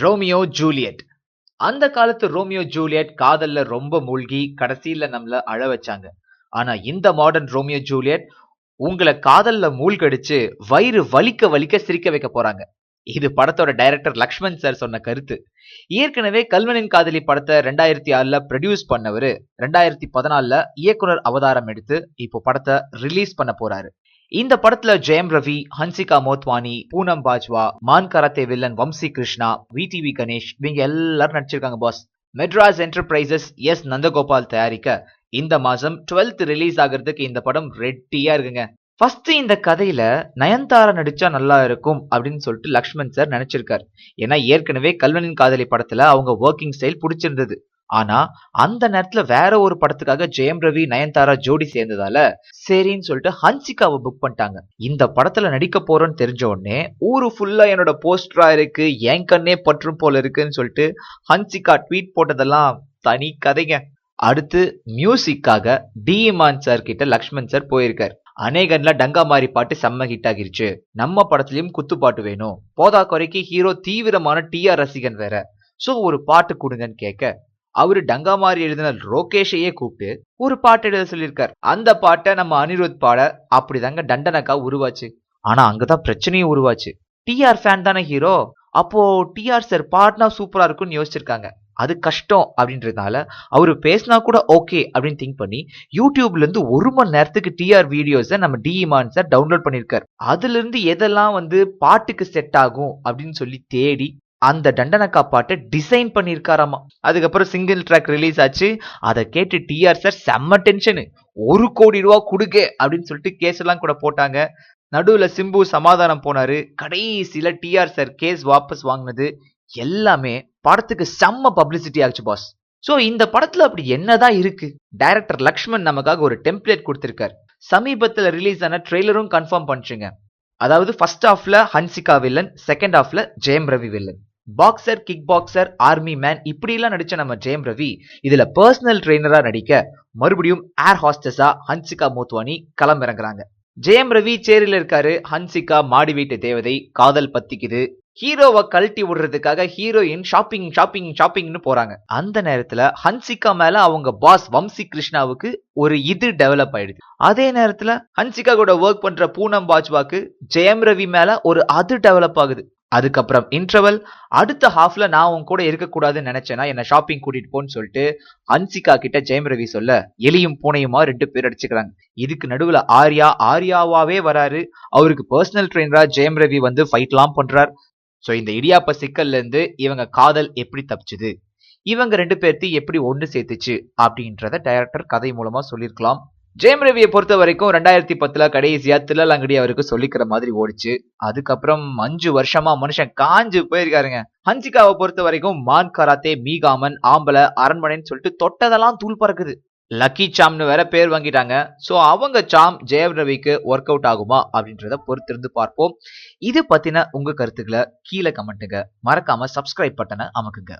Romeo Juliet. அந்த காலத்து Romeo Juliet காதல்ல ரொம்ப மூழ்கி கடைசியில நம்மள அழ வச்சாங்க. ஆனா இந்த மாடர்ன் ரோமியோ ஜூலியட் உங்களை காதல்ல மூழ்கடிச்சு வயிறு வலிக்க வலிக்க சிரிக்க வைக்க போறாங்க. இது படத்தோட டைரக்டர் லக்ஷ்மண் சார் சொன்ன கருத்து. ஏற்கனவே கல்வனின் காதலி படத்தை 2006ல ப்ரொடியூஸ் பண்ணவரு 2014ல இயக்குனர் அவதாரம் எடுத்து இப்போ படத்தை ரிலீஸ் பண்ண போறாரு. இந்த படத்துல Jayam Ravi, Hansika Motwani, Poonam Bajwa, Maan Karate villain Vamsi Krishna, VTV Ganesh இவங்க எல்லாரும் நடிச்சிருக்காங்க boss. Madras enterprises S Nandagopal தயாரிக்க இந்த மாசம் 12th ரிலீஸ் ஆகிறதுக்கு இந்த படம் ரெட்டியா இருக்குங்க. ஃபர்ஸ்ட் இந்த கதையில நயன்தாரா நடிச்சா நல்லா இருக்கும் அப்படின்னு சொல்லிட்டு லக்ஷ்மண் சார் நினைச்சிருக்காரு. ஏன்னா ஏற்கனவே கல்வனின் காதலி படத்துல அவங்க ஒர்க்கிங் ஸ்டைல் பிடிச்சிருந்தது. ஆனா அந்த நேரத்துல வேற ஒரு படத்துக்காக ஜெயம் ரவி நயன்தாரா ஜோடி சேர்ந்ததால சரின்னு சொல்லிட்டு ஹன்சிகாவை புக் பண்ணிட்டாங்க. இந்த படத்துல நடிக்க போறோம்னு தெரிஞ்ச உடனே ஊரு ஃபுல்லா என்னோட போஸ்டரா இருக்கு, என் கண்ணே பற்றும் போல இருக்குன்னு சொல்லிட்டு ஹன்சிகா ட்வீட் போட்டதெல்லாம் தனி கதைங்க. அடுத்து மியூசிக்காக டி இமான் சார் கிட்ட லக்ஷ்மண் சார் போயிருக்காரு. அநேகன்ல டங்கா மாரி பாட்டு செம்ம ஹிட் ஆகிருச்சு. நம்ம படத்துலயும் குத்து பாட்டு வேணும், போதா குறைக்கு ஹீரோ தீவிரமான டிஆர் ரசிகன் வேற, சோ ஒரு பாட்டு கொடுங்கன்னு கேட்க அவரு டங்கா மாரி எழுதின ரோகேஷையே கூப்பிட்டு ஒரு பாட்டு எழுத சொல்லியிருக்காரு. அந்த பாட்டை நம்ம அனிருத் பாட அப்படிதாங்க டண்டனக்கா உருவாச்சு. ஆனா அங்கதான் பிரச்சனையும் உருவாச்சு. டிஆர் ஃபேன் தானே ஹீரோ, அப்போ டிஆர் சார் பாட்னா சூப்பரா இருக்கும்னு யோசிச்சிருக்காங்க. அது கஷ்டம் அப்படின்றதுனால அவரு பேசினா கூட ஓகே அப்படின்னு திங்க் பண்ணி யூடியூப்ல இருந்து 1 மணி நேரத்துக்கு டிஆர் வீடியோஸை நம்ம டி இமான் சார் டவுன்லோட் பண்ணிருக்காரு. அதுல இருந்து எதெல்லாம் பாட்டுக்கு செட் ஆகும் அப்படின்னு சொல்லி தேடி அந்த டண்டனக்கா பாட்டை டிசைன் பண்ணிருக்காராமா. அதுக்கப்புறம் சிங்கிள் ட்ராக் ரிலீஸ் ஆச்சு. அதை கேட்டு டிஆர் சார் செம்ம டென்ஷனு. 1 கோடி ரூபா கொடுங்க அப்படின்னு சொல்லிட்டு கேஸ் எல்லாம் கூட போட்டாங்க. நடுவுல சிம்பு சமாதானம் போனாரு. கடைசியில டிஆர் சார் கேஸ் வாபஸ் வாங்கினது எல்லாமே படத்துக்கு செம்ம பப்ளிசிட்டி ஆச்சு பாஸ். சோ இந்த படத்துல அப்படி என்னதான் இருக்கு? டைரக்டர் லக்ஷ்மண் நமக்காக ஒரு டெம்ப்ளேட் கொடுத்திருக்காரு. சமீபத்துல ரிலீஸ் ஆன ட்ரெய்லரும் கன்ஃபார்ம் பண்ணிச்சுங்க. அதாவது ஃபர்ஸ்ட் ஹாஃப்ல ஹன்சிகா வில்லன், செகண்ட் ஹாஃப்ல Jayam Ravi villain. Boxer, kick boxer, army man இப்படி எல்லாம் நடிச்ச நம்ம ஜெயம் ரவி இதுல பர்சனல் ட்ரெயினரா நடிக்க மறுபடியும் ஏர் ஹாஸ்டஸா ஹன்சிகா மோத்வானி களமிறங்குறாங்க. ஜெயம் ரவி சேரில இருக்காரு, ஹன்சிகா மாடி வீட்டு தேவதை, காதல் பத்திக்குது. ஹீரோவை கழட்டி விடுறதுக்காக ஹீரோயின் ஷாப்பிங் ஷாப்பிங் ஷாப்பிங்னு போறாங்க. அந்த நேரத்துல ஹன்சிகா மேல அவங்க பாஸ் வம்சி கிருஷ்ணாவுக்கு ஒரு இது டெவலப் ஆயிடுது. அதே நேரத்துல ஹன்சிகா கூட ஒர்க் பண்ற பூனம் பாஜ்வாக்கு ஜெயம் ரவி மேல ஒரு அது டெவலப் ஆகுது. அதுக்கப்புறம் இன்டர்வல். அடுத்த ஹாஃப்ல நான் உன் கூட இருக்கக்கூடாதுன்னு நினைச்சேன்னா என்ன ஷாப்பிங் கூட்டிட்டு போன்னு சொல்லிட்டு ஹன்சிகா கிட்ட ஜெயம் ரவி சொல்ல எலியும் பூனையுமா 2 பேர் அடிச்சுக்கிறாங்க. இதுக்கு நடுவுல ஆர்யாவாவே வராரு. அவருக்கு பர்சனல் ட்ரெயினரா ஜெயம் ரவி ஃபைட்லாம் பண்றார். சோ இந்த இடியாப்ப சிக்கல்ல இருந்து இவங்க காதல் எப்படி தப்பிச்சுது, இவங்க 2 பேர்த்தையும் எப்படி ஒன்று சேர்த்துச்சு அப்படின்றத டைரக்டர் கதை மூலமா சொல்லிருக்கலாம். ஜெயம் ரவியை பொறுத்த வரைக்கும் 2010ல கடைசியா தில்லலங்கடி அவருக்கு சொல்லிக்கிற மாதிரி ஓடிச்சு. அதுக்கப்புறம் 5 வருஷமா மனுஷன் காஞ்சு போயிருக்காருங்க. ஹன்சிகாவை பொறுத்த வரைக்கும் மான் கராத்தே, மீகாமன், ஆம்பளை, அரண்மனைன்னு சொல்லிட்டு தொட்டதெல்லாம் தூள் பறக்குது. லக்கி சாம்னு வேற பேர் வாங்கிட்டாங்க. சோ அவங்க சாம் ஜெயம் ரவிக்கு ஒர்க் அவுட் ஆகுமா அப்படின்றத பொறுத்திருந்து பார்ப்போம். இது பத்தின உங்க கருத்துக்களை கீழே கமெண்ட்டுங்க. மறக்காம சப்ஸ்கிரைப் பட்டனை அமுக்குங்க.